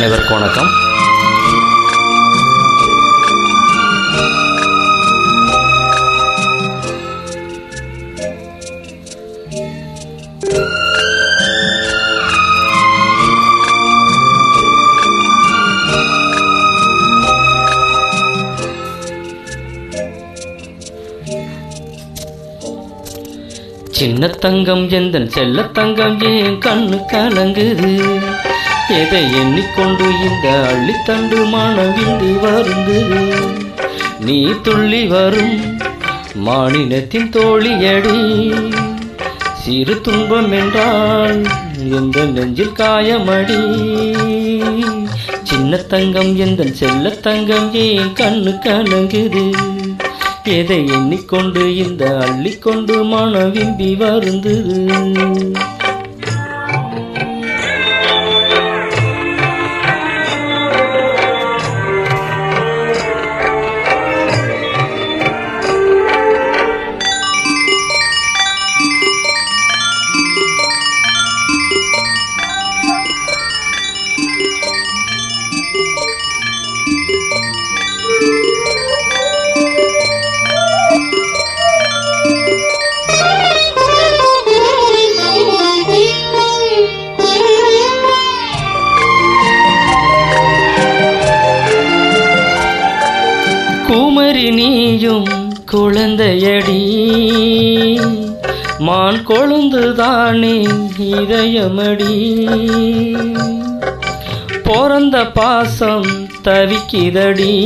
அனைவருக்கும் வணக்கம். சின்ன தங்கம் எந்தன் செல்ல தங்கம் ஏன் கண்ணு கலங்குது, எதை எண்ணிக்கொண்டு இந்த அள்ளித்தண்டு மனம் விந்தி வருந்தது. நீ துள்ளி வரும் மாநிலத்தின் தோழியடி, சிறு துன்பம் என்றால் எந்த நெஞ்சில் காயமடி. சின்ன தங்கம் எந்தன் செல்ல தங்கம் ஏன் கண்ணு கலங்குது, எதை எண்ணிக்கொண்டு இந்த அள்ளிக்கொண்டு மனம் விந்தி வருந்தது. குமரி நீயும் குழந்தையடி, மான் கொழுந்துதானே இதயமடி. பிறந்த பாசம் தவிக்குதடி,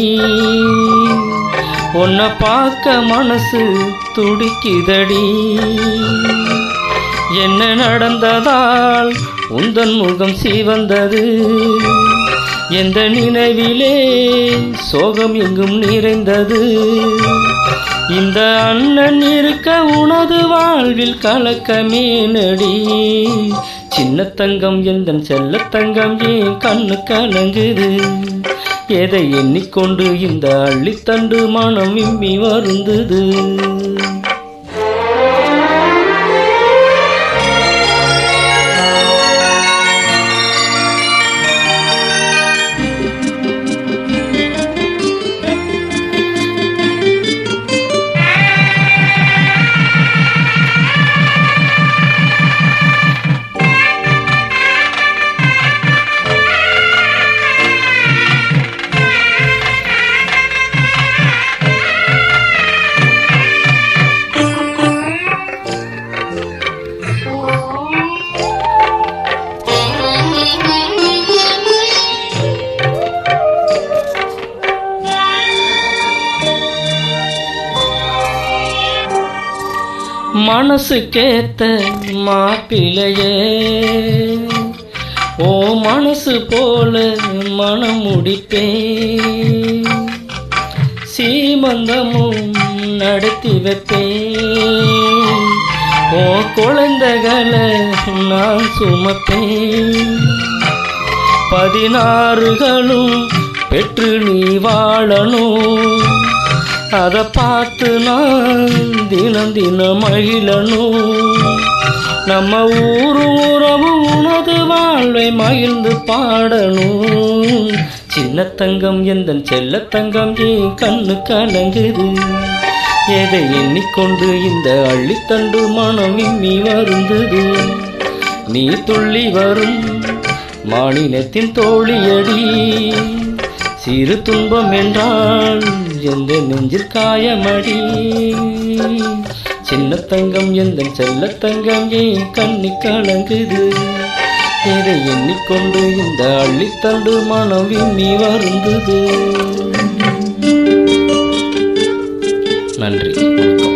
உன்னை பார்க்க மனசு துடிக்குதடி. என்ன நடந்ததால் உந்தன் முகம் சிவந்தது, எந்த நினைவிலே சோகம் எங்கும் நிறைந்தது. இந்த அண்ணன் இருக்க உனது வாழ்வில் கலக்கமே நடி. சின்ன தங்கம் எந்தன் செல்ல தங்கம் ஏன் கண்ணு கலங்குது, எதை எண்ணிக்கொண்டு இந்த அள்ளித்தண்டு மனம் விம்மி வருந்தது. மனசு கேத்த மாப்பிளையே, ஓ மனசு போல மனம் முடிப்பேன். சீமந்தமும் நடத்தி வைப்பேன், ஓ குழந்தைகளை நான் சுமப்பேன். 16களும் பெற்று நீ வாழணும், அதை பார்த்து நான் தினம் தினம் மகிழணும். நம்ம ஊரும் உனது வாழ்வை மகிழ்ந்து பாடணும். சின்ன தங்கம் எந்தன் செல்ல தங்கம் ஏன் கண்ணு கலங்குது, எதை எண்ணிக்கொண்டு இந்த அள்ளித்தண்டு மனம் விம்மி வருந்தது. நீ துள்ளி வரும் மாநிலத்தின் தோழியடி, சிறு துன்பம் என்றால் எந்த நெஞ்சில் காயமடி. சின்ன தங்கம் எந்தன் செல்ல தங்கம் ஏன் கண்ணி கலங்குது, எதை எண்ணிக்கொண்டு இந்த அள்ளித்தண்டு மனம் விம்மி வருந்தது. நன்றி, வணக்கம்.